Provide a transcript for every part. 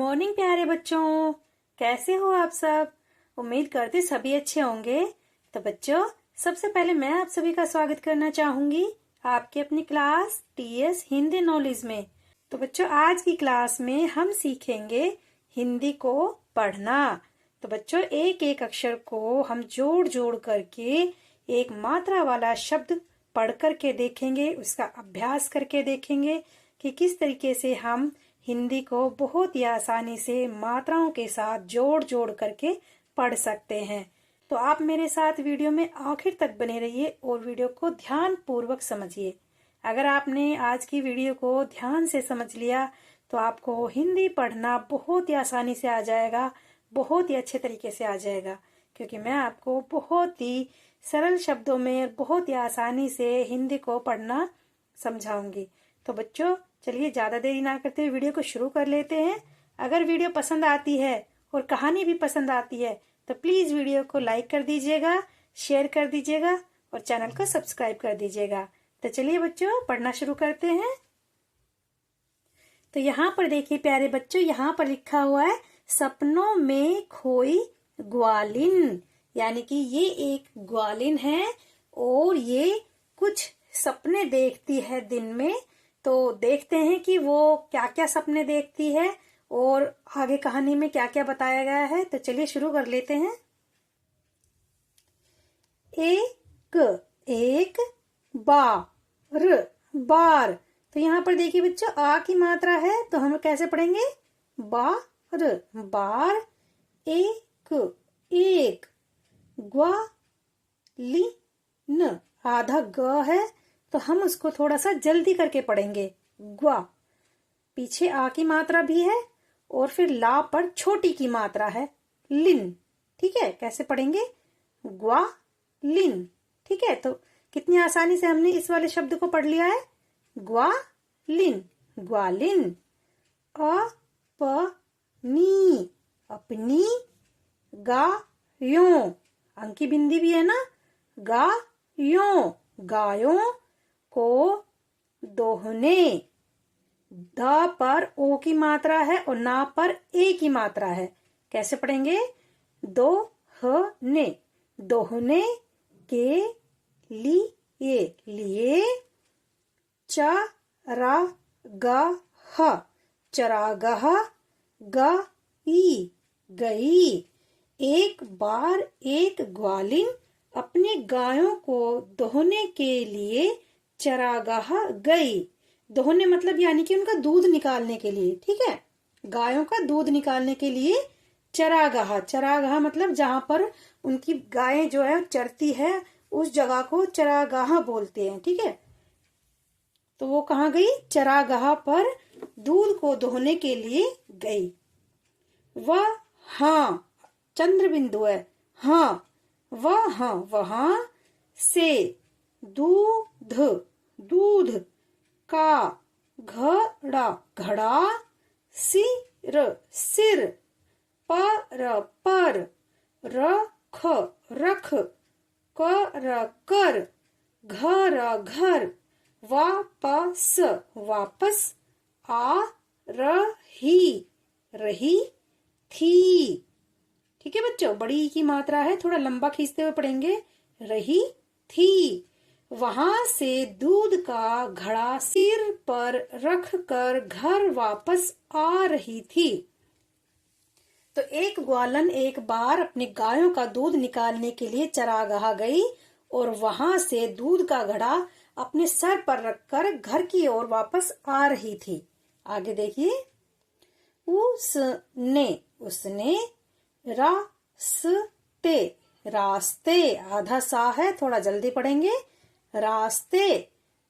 Morning प्यारे बच्चों, कैसे हो आप सब। उम्मीद करते सभी अच्छे होंगे। तो बच्चों, सबसे पहले मैं आप सभी का स्वागत करना चाहूंगी आपके अपनी क्लास टीएस हिंदी नॉलेज में। तो बच्चों, आज की क्लास में हम सीखेंगे हिंदी को पढ़ना। तो बच्चों, एक एक अक्षर को हम जोड़ जोड़ करके एक मात्रा वाला शब्द पढ़ करके देखेंगे, उसका अभ्यास करके देखेंगे कि किस तरीके से हम हिंदी को बहुत ही आसानी से मात्राओं के साथ जोड़ जोड़ करके पढ़ सकते हैं। तो आप मेरे साथ वीडियो में आखिर तक बने रहिए और वीडियो को ध्यान पूर्वक समझिए। अगर आपने आज की वीडियो को ध्यान से समझ लिया तो आपको हिंदी पढ़ना बहुत ही आसानी से आ जाएगा, बहुत ही अच्छे तरीके से आ जाएगा, क्योंकि मैं आपको बहुत ही सरल शब्दों में बहुत ही आसानी से हिंदी को पढ़ना समझाऊंगी। तो बच्चों, चलिए ज्यादा देरी ना करते हुए वीडियो को शुरू कर लेते हैं। अगर वीडियो पसंद आती है और कहानी भी पसंद आती है तो प्लीज वीडियो को लाइक कर दीजिएगा, शेयर कर दीजिएगा और चैनल को सब्सक्राइब कर दीजिएगा। तो चलिए बच्चों, पढ़ना शुरू करते हैं। तो यहाँ पर देखिए प्यारे बच्चों, यहाँ पर लिखा हुआ है सपनों में खोई ग्वालिन, यानी कि ये एक ग्वालिन है और ये कुछ सपने देखती है दिन में। तो देखते हैं कि वो क्या क्या सपने देखती है और आगे कहानी में क्या क्या बताया गया है। तो चलिए शुरू कर लेते हैं। एक बार बार। तो यहाँ पर देखिए बच्चों, आ की मात्रा है तो हम कैसे पढ़ेंगे, बार बार। एक ग्वालिन, आधा ग है तो हम उसको थोड़ा सा जल्दी करके पढ़ेंगे, ग्वा। पीछे आ की मात्रा भी है और फिर ला पर छोटी की मात्रा है, लिन। ठीक है, कैसे पढ़ेंगे, ग्वा लिन। ठीक है, तो कितनी आसानी से हमने इस वाले शब्द को पढ़ लिया है, ग्वा लिन, ग्वालिन। अपनी, अपनी। गायों, अंकी बिंदी भी है ना, गायों, गायों को दोहने। द पर ओ की मात्रा है और ना पर ए की मात्रा है, कैसे पढ़ेंगे, दोहने, दोहने के लिए, लिए। चरागाह, चरागाह, गई, गई। एक बार एक ग्वालिन अपनी गायों को दोहने के लिए चरागाह गई। दोहने मतलब यानी कि उनका दूध निकालने के लिए। ठीक है, गायों का दूध निकालने के लिए चरागाह। चरागाह मतलब जहां पर उनकी गायें जो है चरती है, उस जगह को चरागाह बोलते हैं। ठीक है, तो वो कहाँ गई, चरागाह पर दूध को दोहने के लिए गई। वह हाँ, चंद्र बिंदु है, हाँ, वहाँ, वहां से दूध, दूध का घड़ा, घड़ा। सिर, सिर। पर, रख, रख। कर, घर, घर। वापस, वापस। आ रही, रही थी। ठीक है बच्चों, बड़ी की मात्रा है, थोड़ा लंबा खींचते हुए पढ़ेंगे, रही थी। वहां से दूध का घड़ा सिर पर रख कर घर वापस आ रही थी। तो एक ग्वालन एक बार अपनी गायों का दूध निकालने के लिए चरागाह गई और वहां से दूध का घड़ा अपने सर पर रखकर घर की ओर वापस आ रही थी। आगे देखिए, उसने, उसने। रास्ते, रास्ते, आधा सा है, थोड़ा जल्दी पढ़ेंगे, रास्ते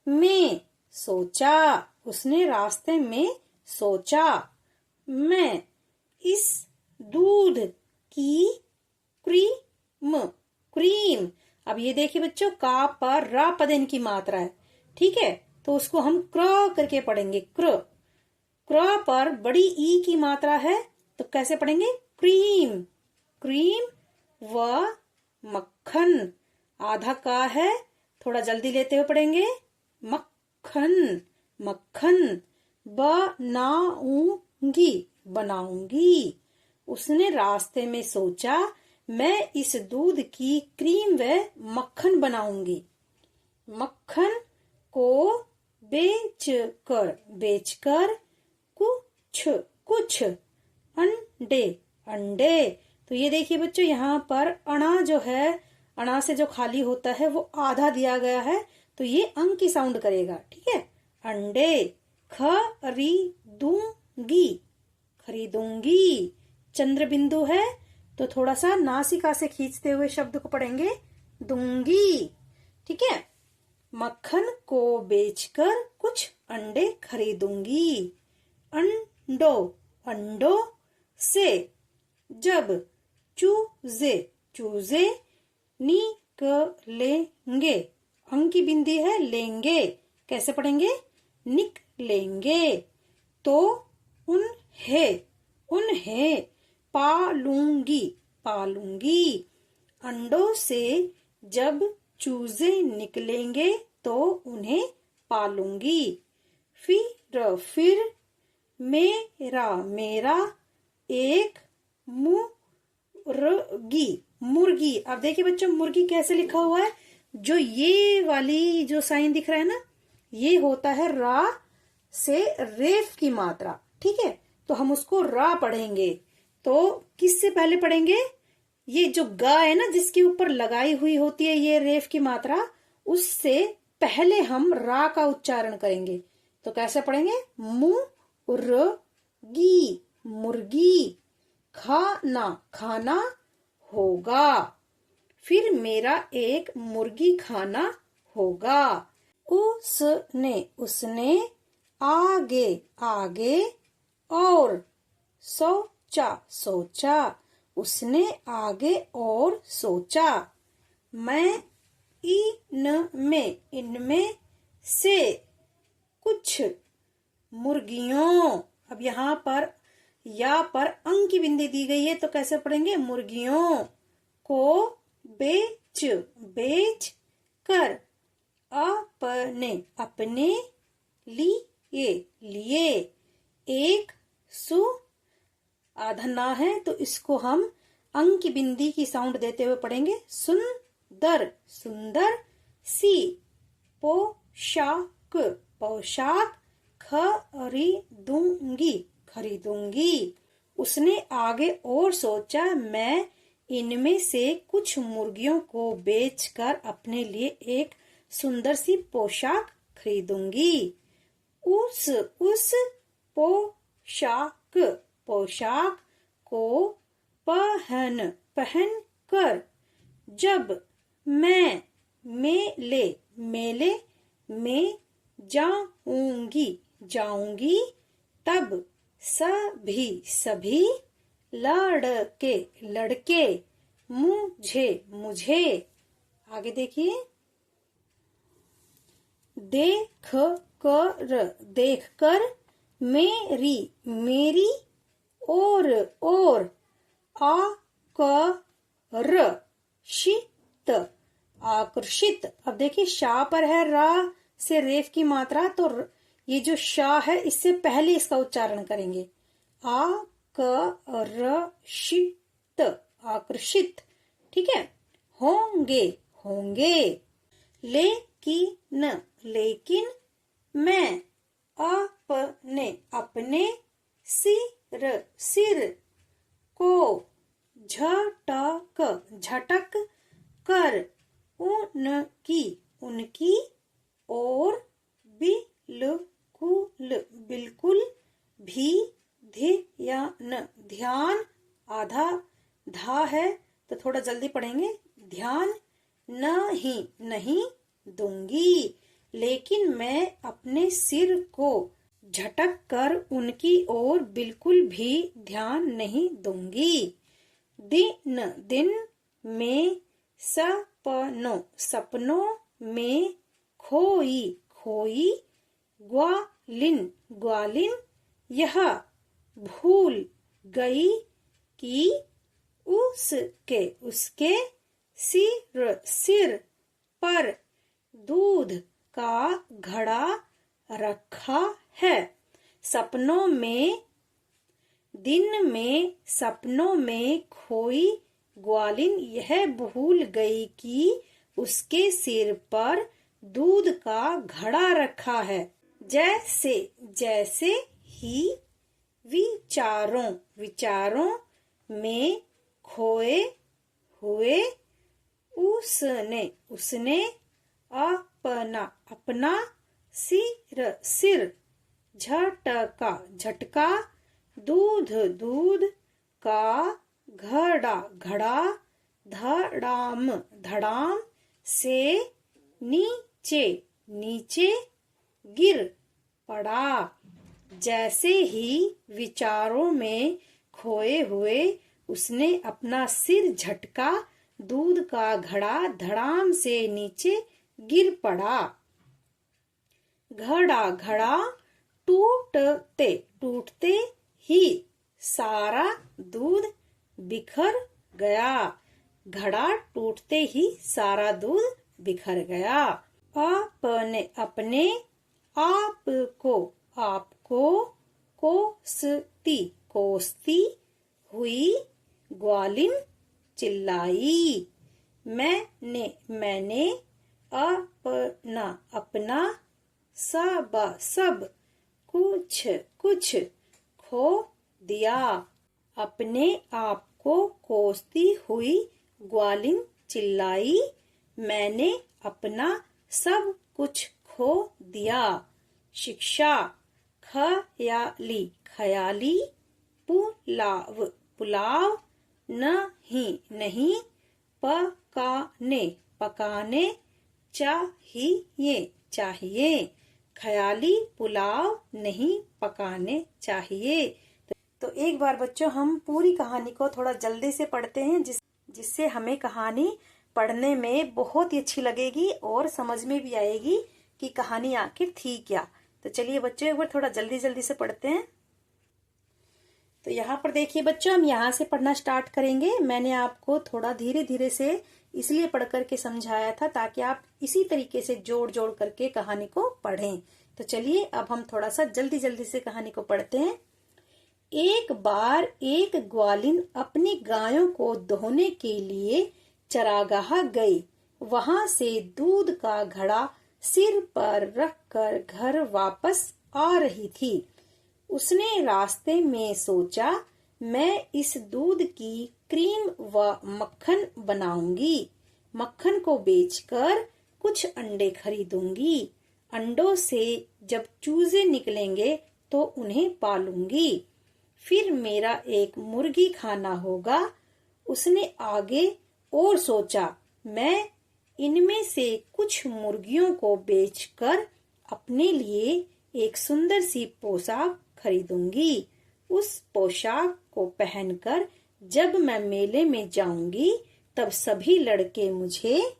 में सोचा, उसने रास्ते में सोचा, मैं इस दूध की क्रीम, क्रीम। अब ये देखिए बच्चों, का पर रा पदेन की मात्रा है। ठीक है, तो उसको हम क्र करके पढ़ेंगे, क्र। क्र पर बड़ी ई की मात्रा है तो कैसे पढ़ेंगे, क्रीम, क्रीम। व मक्खन, आधा का है, थोड़ा जल्दी लेते हुए पढ़ेंगे, मक्खन, मक्खन। बनाऊंगी, बनाऊंगी। उसने रास्ते में सोचा, मैं इस दूध की क्रीम व मक्खन बनाऊंगी। मक्खन को बेचकर कुछ कुछ अंडे अंडे। तो ये देखिए बच्चों, यहाँ पर अणा जो है, अणा से जो खाली होता है वो आधा दिया गया है, तो ये अंक की साउंड करेगा। ठीक है, अंडे। खरीदूंगी, खरीदूंगी। चंद्र बिंदु है तो थोड़ा सा नासिका से खींचते हुए शब्द को पढ़ेंगे, दूंगी। ठीक है, मक्खन को बेचकर कुछ अंडे खरीदूंगी। अंडों अंडों से जब चूजे चूजे निकलेंगे, अंक की बिंदी है लेंगे, कैसे पढ़ेंगे, निकलेंगे, तो उन्हें उन्हें पालूंगी पालूंगी। अंडों से जब चूजे निकलेंगे तो उन्हें पालूंगी। फिर मेरा मेरा एक मुर्गी मुर्गी। अब देखिए बच्चों, मुर्गी कैसे लिखा हुआ है, जो ये वाली जो साइन दिख रहा है ना, ये होता है रा से रेफ की मात्रा। ठीक है, तो हम उसको रा पढ़ेंगे। तो किससे पहले पढ़ेंगे, ये जो गा है ना जिसके ऊपर लगाई हुई होती है ये रेफ की मात्रा, उससे पहले हम रा का उच्चारण करेंगे। तो कैसे पढ़ेंगे, मुर्गी मुर्गी। खाना खाना होगा। फिर मेरा एक मुर्गी खाना होगा। उसने आगे आगे और सोचा। उसने आगे और सोचा। मैं इनमें से कुछ मुर्गियों। अब यहाँ पर या पर अंक की बिंदी दी गई है, तो कैसे पढ़ेंगे, मुर्गियों को बेच कर अपने लिए एक आधा ना है तो इसको हम अंक की बिंदी की साउंड देते हुए पढ़ेंगे, सुंदर सुंदर सी पोशाक पोशाक खरीदूंगी। उसने आगे और सोचा, मैं इनमें से कुछ मुर्गियों को बेचकर अपने लिए एक सुंदर सी पोशाक खरीदूंगी। उस पोशाक को पहन कर जब मैं मेले में जाऊंगी तब सभी लड़के मुझे आगे देखिए, देख कर मेरी और आकर्षित। अब देखिए, शाह पर है रा से रेफ की मात्रा, तो ये जो शाह है इससे पहले इसका उच्चारण करेंगे, आकर्षित। ठीक है, होंगे। लेकिन मैं अपने सिर को झटक कर उनकी और बिल्कुल भी ध्यान आधा धा है तो थोड़ा जल्दी पढ़ेंगे, ध्यान नहीं दूंगी। लेकिन मैं अपने सिर को झटक कर उनकी ओर बिल्कुल भी ध्यान नहीं दूंगी। दिन में सपनों में खोई ग्वालिन यह भूल गई कि उसके सिर पर दूध का घड़ा रखा है। सपनों में दिन में सपनों में खोई ग्वालिन यह भूल गई कि उसके सिर पर दूध का घड़ा रखा है। जैसे जैसे ही विचारों में खोए हुए उसने अपना सिर झटका दूध का घड़ा धड़ाम से नीचे गिर पड़ा। जैसे ही विचारों में खोए हुए उसने अपना सिर झटका, दूध का घड़ा धड़ाम से नीचे गिर पड़ा। घड़ा टूटते ही सारा दूध बिखर गया। घड़ा टूटते ही सारा दूध बिखर गया। अपने आप को कोसती हुई ग्वालिन चिल्लाई, मैंने अपना सब कुछ खो दिया। अपने आप को कोसती हुई ग्वालिन चिल्लाई, मैंने अपना सब कुछ खो दिया। शिक्षा खयाली पुलाव नहीं पकाने चाहिए। खयाली पुलाव नहीं पकाने चाहिए। तो एक बार बच्चों हम पूरी कहानी को थोड़ा जल्दी से पढ़ते हैं, जिससे हमें कहानी पढ़ने में बहुत ही अच्छी लगेगी और समझ में भी आएगी कि कहानी आखिर थी क्या। तो चलिए बच्चों एक बार थोड़ा जल्दी से पढ़ते हैं। तो यहाँ पर देखिए बच्चों, हम यहाँ से पढ़ना स्टार्ट करेंगे। मैंने आपको थोड़ा धीरे धीरे से इसलिए पढ़ करके समझाया था ताकि आप इसी तरीके से जोड़ करके कहानी को पढ़ें। तो चलिए अब हम थोड़ा सा जल्दी से कहानी को पढ़ते हैं। एक बार एक ग्वालिन अपनी गायों को दोहने के लिए चरागाह गई। वहां से दूध का घड़ा सिर पर रखकर घर वापस आ रही थी। उसने रास्ते में सोचा, मैं इस दूध की क्रीम व मक्खन बनाऊंगी। मक्खन को बेचकर कुछ अंडे खरीदूंगी। अंडों से जब चूजे निकलेंगे तो उन्हें पालूंगी। फिर मेरा एक मुर्गी खाना होगा। उसने आगे और सोचा, मैं इनमें से कुछ मुर्गियों को बेचकर अपने लिए एक सुंदर सी पोशाक खरीदूंगी। उस पोशाक को पहनकर जब मैं मेले में जाऊंगी तब सभी लड़के मुझे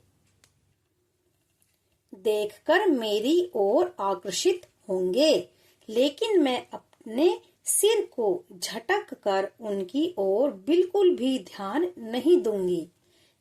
देखकर मेरी ओर आकर्षित होंगे। लेकिन मैं अपने सिर को झटक कर उनकी ओर बिल्कुल भी ध्यान नहीं दूंगी।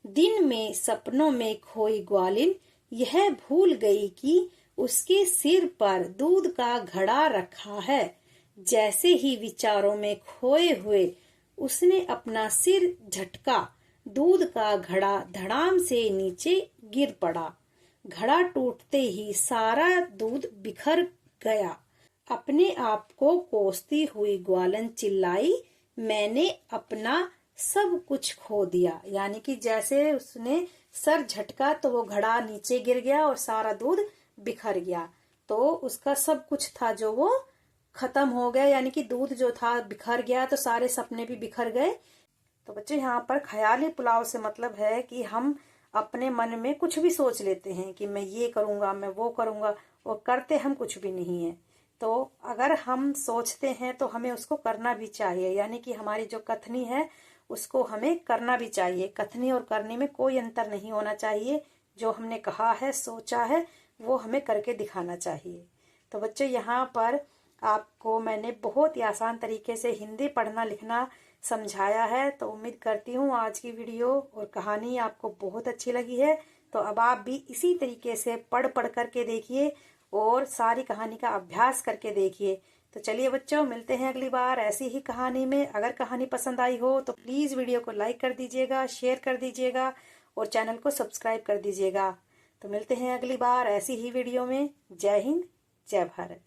दिन में सपनों में खोई ग्वालिन यह भूल गई कि उसके सिर पर दूध का घड़ा रखा है। जैसे ही विचारों में खोए हुए उसने अपना सिर झटका, दूध का घड़ा धड़ाम से नीचे गिर पड़ा। घड़ा टूटते ही सारा दूध बिखर गया। अपने आप को कोसती हुई ग्वालिन चिल्लाई, मैंने अपना सब कुछ खो दिया। यानी कि जैसे उसने सर झटका तो वो घड़ा नीचे गिर गया और सारा दूध बिखर गया। तो उसका सब कुछ था जो वो खत्म हो गया, यानी कि दूध जो था बिखर गया, तो सारे सपने भी बिखर गए। तो बच्चे यहाँ पर ख्याली पुलाव से मतलब है कि हम अपने मन में कुछ भी सोच लेते हैं कि मैं ये करूंगा, मैं वो करूंगा, और करते हम कुछ भी नहीं है। तो अगर हम सोचते हैं तो हमें उसको करना भी चाहिए, यानी कि हमारी जो कथनी है उसको हमें करना भी चाहिए। कथनी और करने में कोई अंतर नहीं होना चाहिए। जो हमने कहा है, सोचा है, वो हमें करके दिखाना चाहिए। तो बच्चे यहाँ पर आपको मैंने बहुत ही आसान तरीके से हिंदी पढ़ना लिखना समझाया है। तो उम्मीद करती हूँ आज की वीडियो और कहानी आपको बहुत अच्छी लगी है। तो अब आप भी इसी तरीके से पढ़ करके देखिए और सारी कहानी का अभ्यास करके देखिए। तो चलिए बच्चों, मिलते हैं अगली बार ऐसी ही कहानी में। अगर कहानी पसंद आई हो तो प्लीज़ वीडियो को लाइक कर दीजिएगा, शेयर कर दीजिएगा और चैनल को सब्सक्राइब कर दीजिएगा। तो मिलते हैं अगली बार ऐसी ही वीडियो में। जय हिंद, जय भारत।